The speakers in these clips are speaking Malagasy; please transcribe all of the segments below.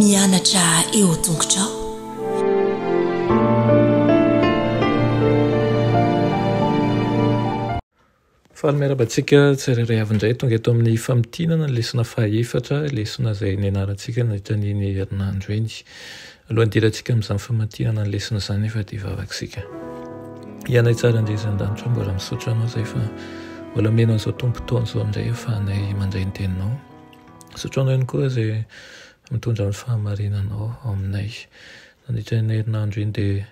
mianatra eo tongotrao. Fahalmerabantsika tsirairay avindray tonga eto amin'ny famitinana lesona fahaefatra lesona izay nianarantsika nahitran'iny herinandro iny. Alohan'ny dirantsika amin'izany famatinana ny lesona izany efa dia vavaksika. Ianay tsara andrizan-danitra mbola misaotra anao izay fa mbola mena an'izao tompo-taona izao indray ahafahanay mandray ny teninao. Misaotra anao ihany koa izay mitondra ny fahamarinanao ao aminay. Nandritra ny herinandro iny dia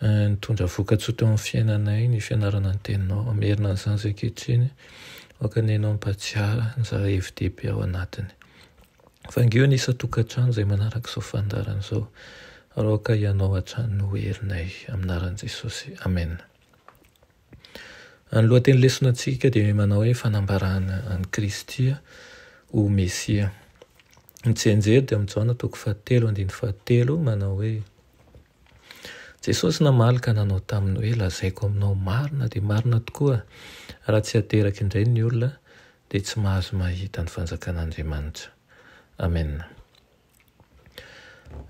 nitondra voka-tsoa amin'ny fiainanay ny fianarana ny teninao. Amerina an'izany izay ankehitriny aoka ny ianao mpatsiara ny zava-evi-dehibe ao anatiny. Vangio ny isa-tokantrano izay manaraka izao fandarana izao. Aoka ianao hatrany no herinay aminaran'i Jesosy. Amen. Ny lohateny lesonantsika dia manao hoe fanambarana an'i Kristy ho Mesia. Ny tsenjery dia amin'ny Jaona 7:17 manao hoe Jesosy namaly ka nanao taminy hoe lazaiko aminao marina dia marina tokoa raha tsy ateraky indray ny olona dia tsy mahazo mahita ny fanjakan'Andriamanitra. Amen.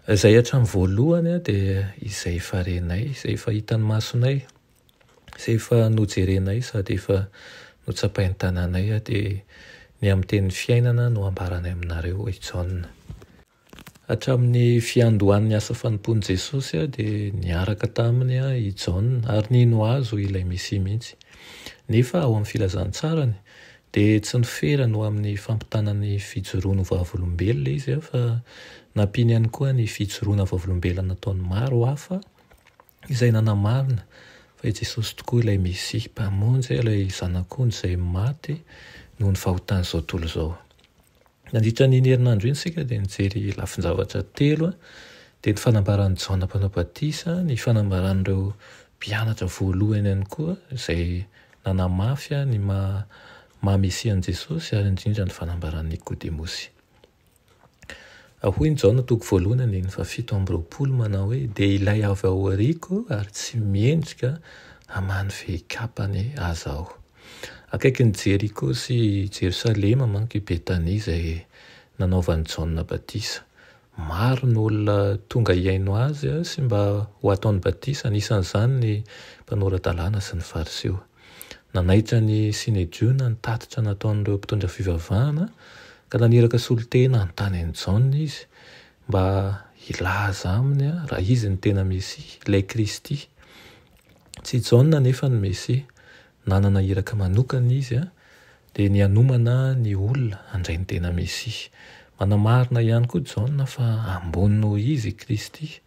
Izay hatramin'ny voalohany dia izay efa renay, izay efa hitan'ny masonay, izay efa nojerenay sady efa notsapain'ny tanànay dia ny amin'ny teny fiainana no ambaranay aminareo i Jaona. Hatramin'ny fiandohan'ny asa fanompoan'i Jesosy dia niaraka taminy i Jaona ary nino azo ilay Mesia mihitsy. Nefa ao amin'ny filazantsarany dia tsy nifera no amin'ny fampitanany fijoroana vavolombelona izy fa nampiany ihany koa ny fijoroana vavolombelona nataony maro hafa izay nanamarina fa i Jesosy tokoa ilay Mesia mpamonjy ilay zanak'ondry izay maty noho ny fahotan'izao tontolo izao. Nandritra n'iny herinandro iny isika dia nijery lafin-javatra 3 dia ny fanambaran'i Jaona mpanao batisa, ny fanambaran'ireo mpianatra voalohany ihany koa izay nanamafy ny maha-Mesian'i Jesosy ary indrindra ny fanambaran'i Nikodemosy. Hoy ny Jaona 1:7 manao hoe dia ilay avy ao aoriako ary tsy miendrika hamany fehikapany aza aho. Akaiky ny Jeriko sy Jerosalema manko i Betania izay nanaovan'i Jaona batisa. Maro ny olona tonga hiaino azy sy mba ho ataony batisa, anisan'izany ny mpanoratan-dalàna sy ny fariseo. Nanaitra ny Sinedriona ny tatitra nataon'ireo mpitondra fivavahana ka naniraka solotena anontany an'i Jaona izy mba hilaza aminy raha izy ny tena Mesia, ilay Kristy. Tsy Jaona nefa ny Mesia. Nanana iraka manokana izy dia ny hanomana ny olona handray ny tena Mesia. Manamarina ihany koa Jaona fa ambony noho izy Kristy.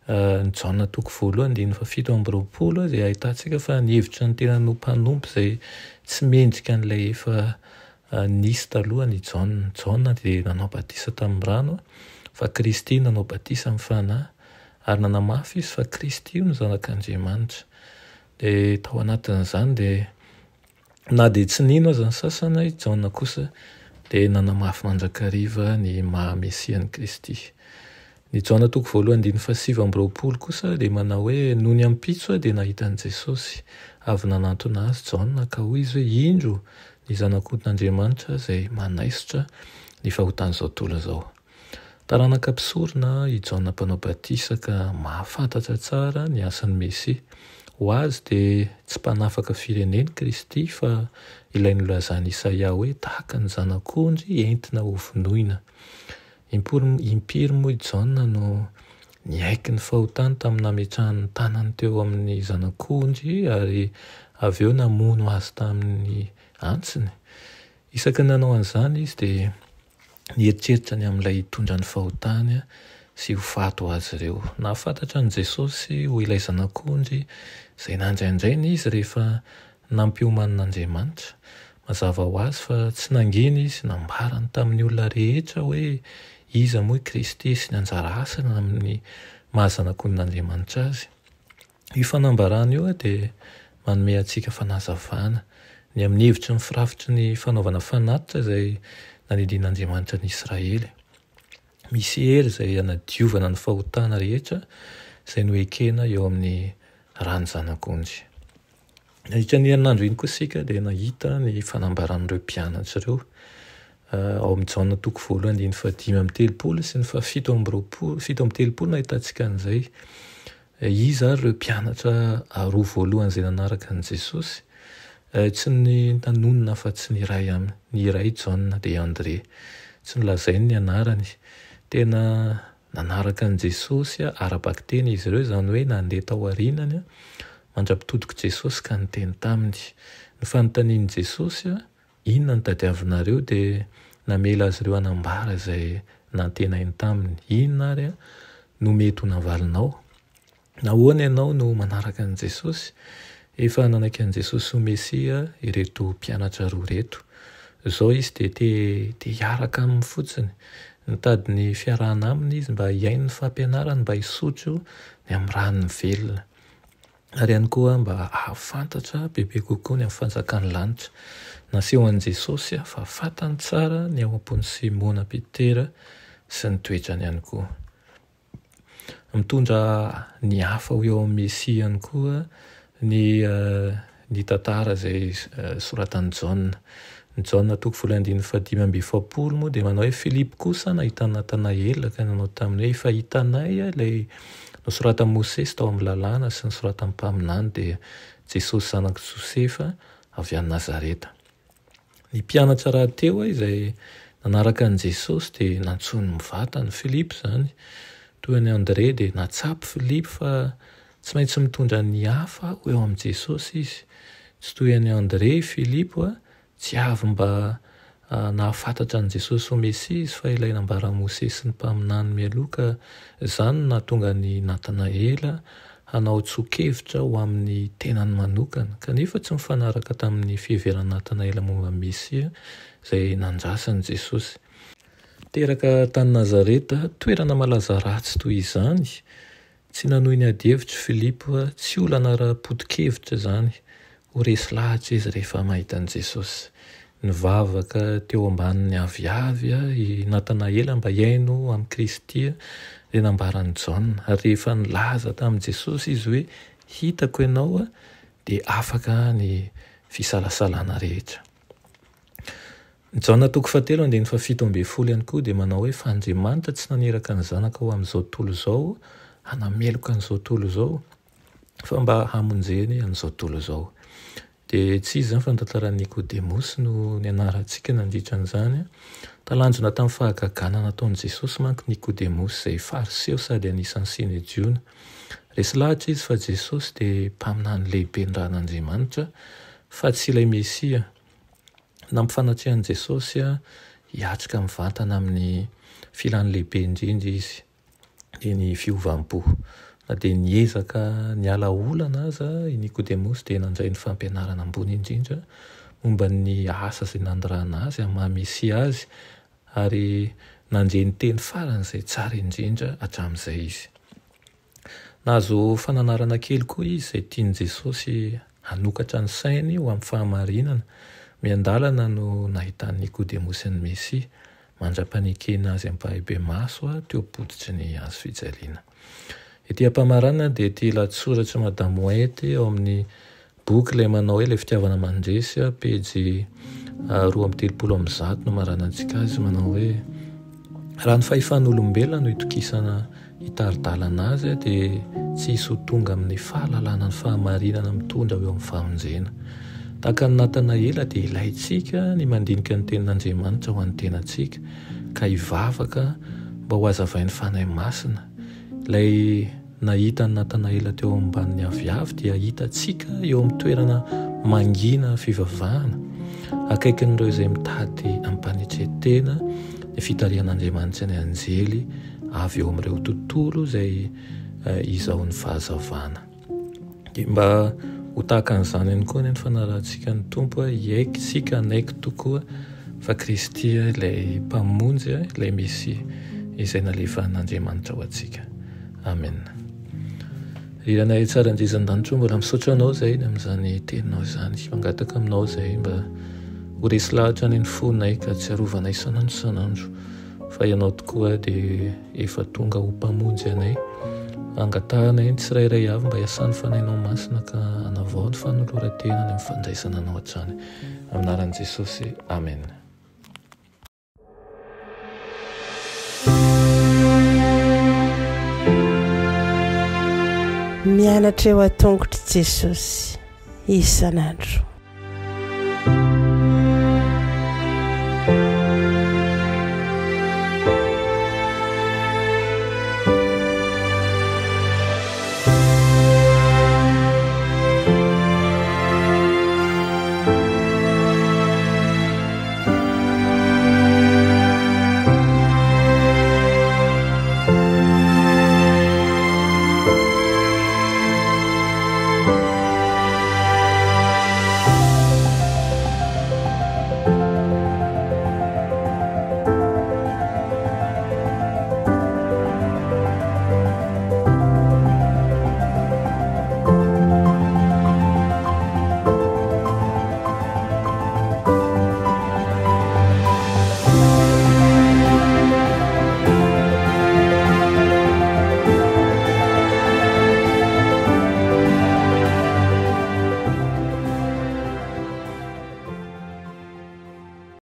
Ny Jaona 1:7 dia ahitantsika fa ny hevitra ny tena no mpanompo izay tsy mendrika an'ilay efa nisy taloha ny Jaona. Jaona dia nanao batisa tamin'ny rano fa Kristy nanao batisa amin'ny fanahy ary nanamafy izy fa Kristy io no zanak'Andriamanitra. Dia tao anatin'izany dia na dia tsy nino aza ny sasana i Jaona kosa dia nanamafy mandrakariva ny maha-Mesian'i Kristy. Ny Jaona 1:7 kosa dia manao hoe noho ny ampitso dia nahitan'i Jesosy avy nanantona azy Jaona ka hoy izy hoe indro ny zanak'Andriamanitra izay manaisotra ny fahotan'izao tontolo izao. Taranaka mpisorona i Jaona mpanao batisa ka mahafantatra tsara ny asan'ny Mesia. Ho azy dia tsy mpanafaka fireneny Kristy fa ilay nolazany Isaia hoe tahaka ny zanak'ondry entina ho vonoina. Impiry moa i Jaona no niaiky ny fahotany tamin'ny nametrahany tanany teo amin'ny zanak'ondry ary avy eo namono azy tamin'ny antsiny. Isaky nanao an'izany izy dia nieritreritra ny amin'ilay hitondra ny fahotany sy ho fato azy ireo. Nahafantatra an'i Jesosy ho ilay zanak'ondry izay nandraindraina izy rehefa nampioman'Andriamanitra. Mazava ho azy fa tsy nangina izy nambarany tamin'ny olona rehetra hoe iza moa i Kristy sy ny anjara asany amin'ny mahazanak'olon'Andriamanitra azy. Io fanambarana io dia manome antsika fanazavana ny amin'ny hevitry ny firafitry ny fanaovana fanatitra izay nanindin'Andriamanitra ny Israely. Misy hery izay hanadiovana ny fahotana rehetra izay noekena eo amin'ny rany zanak'ondry. Nandritra ny herinandro iny koa isika dia nahita ny fanambaran'ireo mpianatra ireo ao amin'ny Jaona toko 1:5-7 sy ny 7:telopolo nahitantsika an'izay. Izy ary ireo mpianatra roa voalohany izay nanaraka an' Jesosy, tsy ny nanonona fa tsy ny iray aminy. Ny iray Jaona dia André, tsy nolazainy ny anarany. Tena nanaraka an' Jesosy ara-baky teny izy ireo, izany hoe nandeha tao aorinany mandrapitodika Jesosy ka niteny taminy. Ny fanontanian'i Jesosy, inona ny tadiavinareo, dia namela azy ireo anambara izay nantenainy taminy. Inona ary no mety ho navalinao? Nahoana ianao no manaraka an' Jesosy? Efa nanaiky an' Jesosy ho Mesia ireto mpianatra roa reto. Izao izy dia te hiaraka aminy fotsiny. Nitady ny fiarahana aminy izy mba hiaino ny fampianarany, mba hisotro ny amin'ny ranony velona. Ary ihany koa mba ahafantatra bebe kokoa ny amin'ny fanjakan'ny lanitra. Naseho an' Jesosy fa fantany tsara ny ao am-pony Simona Petera sy ny toetrany ihany koa. Mitondra ny hafa ho eo amin'ny Mesia ihany koa ny tantara izay soratan'i Jaona. Ny Jaona toko 1:5-7 moa dia manao hoe Filipo kosa nahita Natanaela ka nanao taminy hoe efa hitanay ilay nosoratan' Mosesy tao amin'ny lalàna sy nosoratan'ny mpaminany, dia Jesosy zanaky Josefa avy any Nazareta. Ny mpianatra rahateo izay nanaraka an' Jesosy dia nantsony mivata ny Filipo izany. Toy ny André dia natsapy Filipo fa tsy maintsy mitondra ny hafa ho eo amin'i Jesosy izy. Tsy toy ny André, Filipo tsy avy mba nahafantatra an' Jesosy ho Mesia izy, fa ilay nambara Mosesy sy ny mpaminany mialoha, ka izany nahatonga ny Natanaela hanao tsoke-hevitra ho amin'ny tenany manokana, kanefa tsy mifanaraka tamin'ny fiheveran'ny Natanaela momba Mesia izay nandrasan'i Jesosy. Teraka tany Nazareta, toerana malaza ratsy toy izany, tsy nanohy ny ady-hevitra Filipo, tsy olana ara-podik-hevitra izany. Ho resy lahatra izy rehefa mahita an' Jesosy. Nivavaka teo ambanin'ny aviavy i Natanaela mba hiaino amin'ny Kristy dia nambaran'i Jaona. Ary rehefa nilaza tamin'i Jesosy izy hoe hitako ianao dia afaka ny fisalasalana rehetra. Ny Jaona toko 7:7 ihany koa dia manao hoe fa Andriamanitra tsy naneraka ny zanaka ho amin'izao tontolo izao hanameloka an'izao tontolo izao, fa mba hamonjeny an'izao tontolo izao. Dia tsy izy izany fa ny tantaran'i Nikodemosy no nianarantsika nandritra an'izany. Talanjona tamin'ny fahagagana nataon'i Jesosy manko Nikodemosy, izay fariseo sady anisan'ny Senediona. Resy lahatra izy fa Jesosy dia mpaminany lehibe ny ran'Andriamanitra, fa tsy ilay Mesia. Nampifanatrehani Jesosy hiatrika mivantana amin'ny filany lehibe indrindra izy, dia ny fiovam-po. Na dia niezaka niala olana aza i Nikodemosy dia nandray ny fampianarana ambony indrindra momba ny asa izay nandrana azy amin'ny maha-Mesia azy, ary nandre ny teny faran'izay tsara indrindra hatramin'izay izy. Nahazo fananarana kely koa izy izay tian'i Jesosy hanokatra ny sainy ho amin'ny fahamarinana. Miandalana no nahitany Nikodemosy ny Mesia, mandra-panikena azy ampahibe maso teo am-poditry ny hazo fijaliana. Ety am-pamaranana dia ety lahatsoratra Madame White ao amin'ny boky ilay manao hoe ilay fitiavana mandresy, pejy 2:30 no maranantsika azy, manao hoe raha ny fahefan'olombelona no itokisana hitaridalana azy dia tsy hisy ho tonga amin'ny fahalalana ny fahamarinana mitondra eo amin'ny famonjena. Tahaka ny Natanaela dia ilaintsika ny mandinika ny tenin'Andriamanitra ho an'ny tenantsika, ka hivavaka mba ho hazavain'ny fanahy masina. Ilay nahita ny Natanaela teo ambanin'ny aviavy dia hitantsika eo amin'ny toerana mangina fivavahana, akaikin'ireo izay mitady ampanetretena ny fitarihan'Andriamanitra ny anjely avy eo amin'ireo tontolo izay izaho ny fahazavana. Dia mba ho tahaka an'izany ihany koa ny fanarahantsika ny Tompo, hiaiky tsika hanaiky tokoa fa Kristy ilay mpamonjy, ilay Mesia izay nalefan'Andriamanitra ho antsika. Amen. Riranay tsara indrizan-danitro, mbola misaotra anao izay amin'izany teninao izany, mangataka aminao izay mba ho resy lahatra ny fonay ka tsy arovanay sanandro, fa ianao tokoa dia efa tonga ho mpamonjy anay, angatahanay ny tsirairay avy mba hiasan'ny fanahinao masina ka hanavao ny fanoloran-tenany amin'ny fandraisana anao hatrany. Amin'ny anaran'i Jesosy, amen. mianatra eo a-tongotry Jesosy isan'andro.